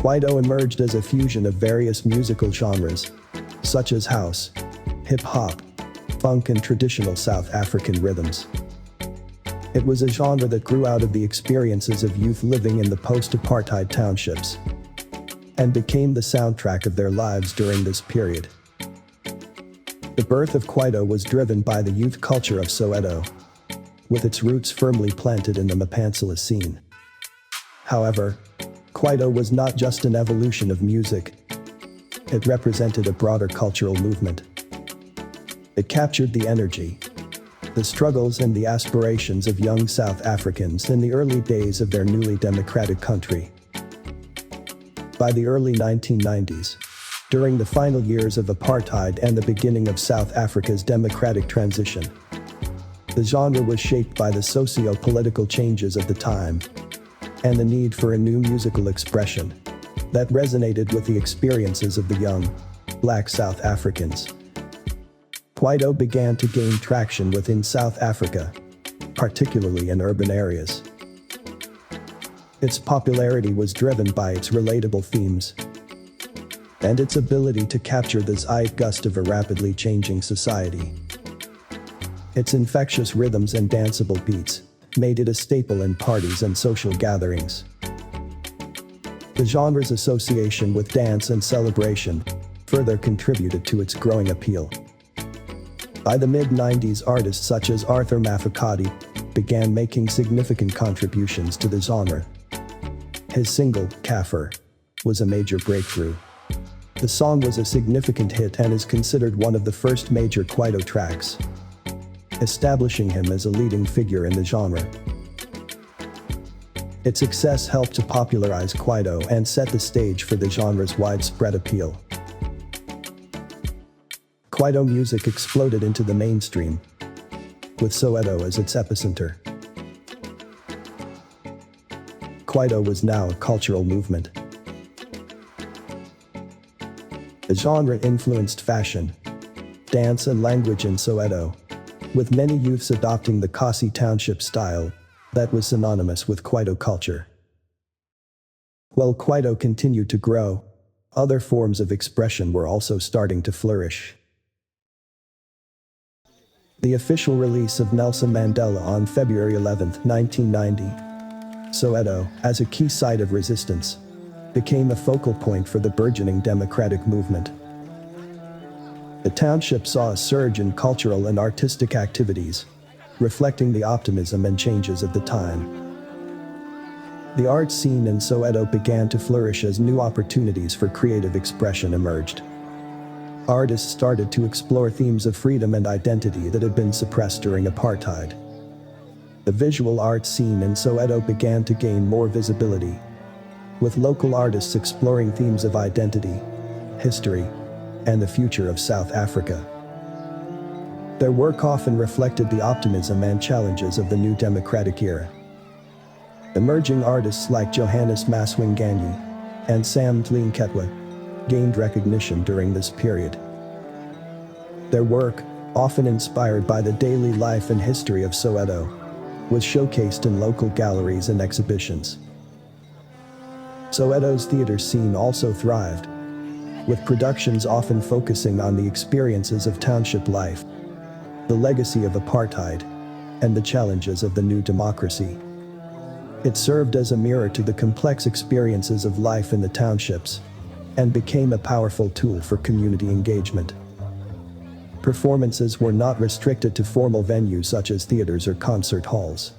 Kwaito emerged as a fusion of various musical genres, such as house, hip-hop, funk and traditional South African rhythms. It was a genre that grew out of the experiences of youth living in the post-apartheid townships and became the soundtrack of their lives during this period. The birth of Kwaito was driven by the youth culture of Soweto, with its roots firmly planted in the Mapantsula scene. However, Kwaito was not just an evolution of music. It represented a broader cultural movement. It captured the energy, the struggles and the aspirations of young South Africans in the early days of their newly democratic country. By the early 1990s, during the final years of apartheid and the beginning of South Africa's democratic transition, the genre was shaped by the socio-political changes of the time and the need for a new musical expression that resonated with the experiences of the young, black South Africans. Kwaito began to gain traction within South Africa, particularly in urban areas. Its popularity was driven by its relatable themes and its ability to capture the zeitgeist of a rapidly changing society. Its infectious rhythms and danceable beats made it a staple in parties and social gatherings. The genre's association with dance and celebration further contributed to its growing appeal. By the mid-90s, artists such as Arthur Mafokati began making significant contributions to the genre. His single, Kafir, was a major breakthrough. The song was a significant hit and is considered one of the first major Kwaito tracks, establishing him as a leading figure in the genre. Its success helped to popularize Kwaito and set the stage for the genre's widespread appeal. Kwaito music exploded into the mainstream, with Soweto as its epicenter. Kwaito was now a cultural movement. The genre influenced fashion, dance and language in Soweto, with many youths adopting the Kasi Township style that was synonymous with Kwaito culture. While Kwaito continued to grow, other forms of expression were also starting to flourish. The official release of Nelson Mandela on February 11, 1990, Soweto, as a key site of resistance, became a focal point for the burgeoning democratic movement. The township saw a surge in cultural and artistic activities, reflecting the optimism and changes of the time. The art scene in Soweto began to flourish as new opportunities for creative expression emerged. Artists started to explore themes of freedom and identity that had been suppressed during apartheid. The visual art scene in Soweto began to gain more visibility, with local artists exploring themes of identity, history, and the future of South Africa. Their work often reflected the optimism and challenges of the new democratic era. Emerging artists like Johannes Maswanganyi and Sam Tleenketwa gained recognition during this period. Their work, often inspired by the daily life and history of Soweto, was showcased in local galleries and exhibitions. Soweto's theater scene also thrived, with productions often focusing on the experiences of township life, the legacy of apartheid, and the challenges of the new democracy. It served as a mirror to the complex experiences of life in the townships, and became a powerful tool for community engagement. Performances were not restricted to formal venues such as theaters or concert halls.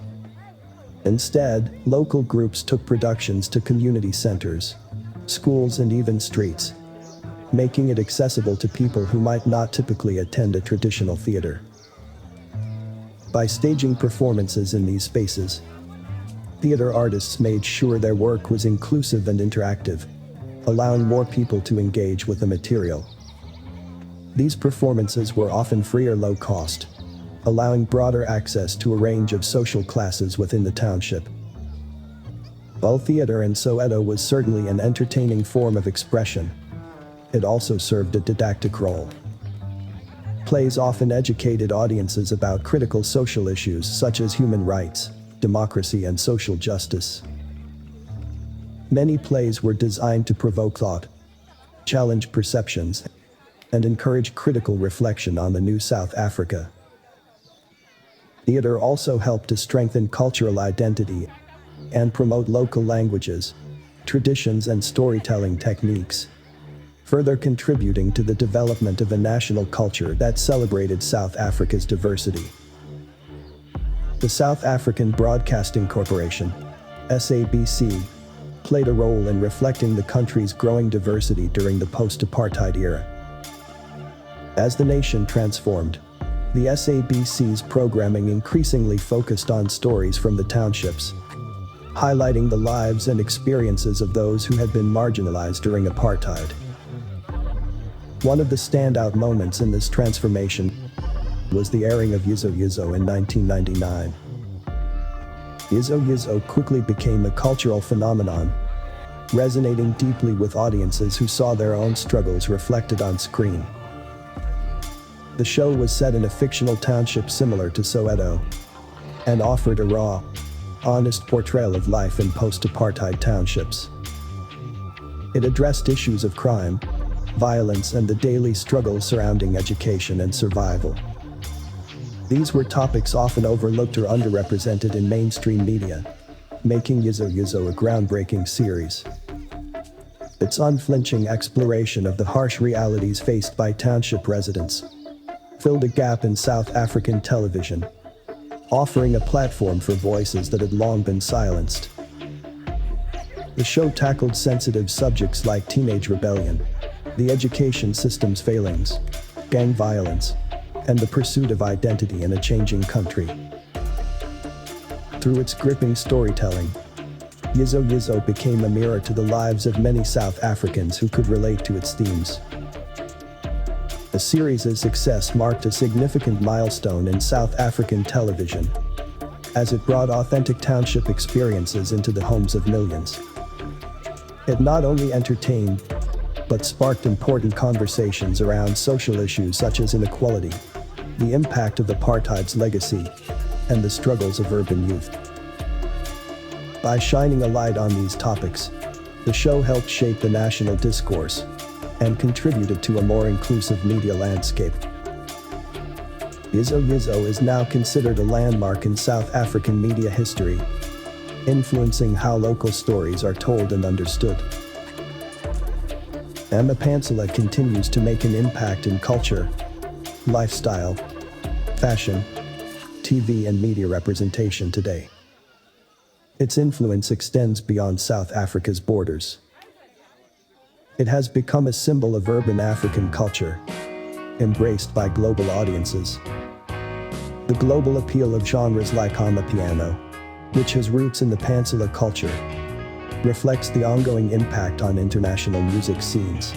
Instead, local groups took productions to community centers, schools and even streets, making it accessible to people who might not typically attend a traditional theater. By staging performances in these spaces, theater artists made sure their work was inclusive and interactive, allowing more people to engage with the material. These performances were often free or low cost, allowing broader access to a range of social classes within the township. While theater in Soweto was certainly an entertaining form of expression, it also served a didactic role. Plays often educated audiences about critical social issues such as human rights, democracy, and social justice. Many plays were designed to provoke thought, challenge perceptions, and encourage critical reflection on the new South Africa. Theater also helped to strengthen cultural identity and promote local languages, traditions, and storytelling techniques, further contributing to the development of a national culture that celebrated South Africa's diversity. The South African Broadcasting Corporation, SABC, played a role in reflecting the country's growing diversity during the post-apartheid era. As the nation transformed, the SABC's programming increasingly focused on stories from the townships, highlighting the lives and experiences of those who had been marginalized during apartheid. One of the standout moments in this transformation was the airing of Yizo Yizo in 1999. Yizo Yizo quickly became a cultural phenomenon, resonating deeply with audiences who saw their own struggles reflected on screen. The show was set in a fictional township similar to Soweto, and offered a raw, honest portrayal of life in post-apartheid townships. It addressed issues of crime, violence, and the daily struggles surrounding education and survival. These were topics often overlooked or underrepresented in mainstream media, making Yizo Yizo a groundbreaking series. Its unflinching exploration of the harsh realities faced by township residents filled a gap in South African television, offering a platform for voices that had long been silenced. The show tackled sensitive subjects like teenage rebellion, the education system's failings, gang violence, and the pursuit of identity in a changing country. Through its gripping storytelling, Yizo Yizo became a mirror to the lives of many South Africans who could relate to its themes. The series' success marked a significant milestone in South African television, as it brought authentic township experiences into the homes of millions. It not only entertained, but sparked important conversations around social issues such as inequality, the impact of apartheid's legacy, and the struggles of urban youth. By shining a light on these topics, the show helped shape the national discourse and contributed to a more inclusive media landscape. Yizo Yizo is now considered a landmark in South African media history, influencing how local stories are told and understood. Amapiano continues to make an impact in culture, lifestyle, fashion, TV, and media representation today. Its influence extends beyond South Africa's borders. It has become a symbol of urban African culture, embraced by global audiences. The global appeal of genres like Amapiano, which has roots in the Mapantsula culture, reflects the ongoing impact on international music scenes.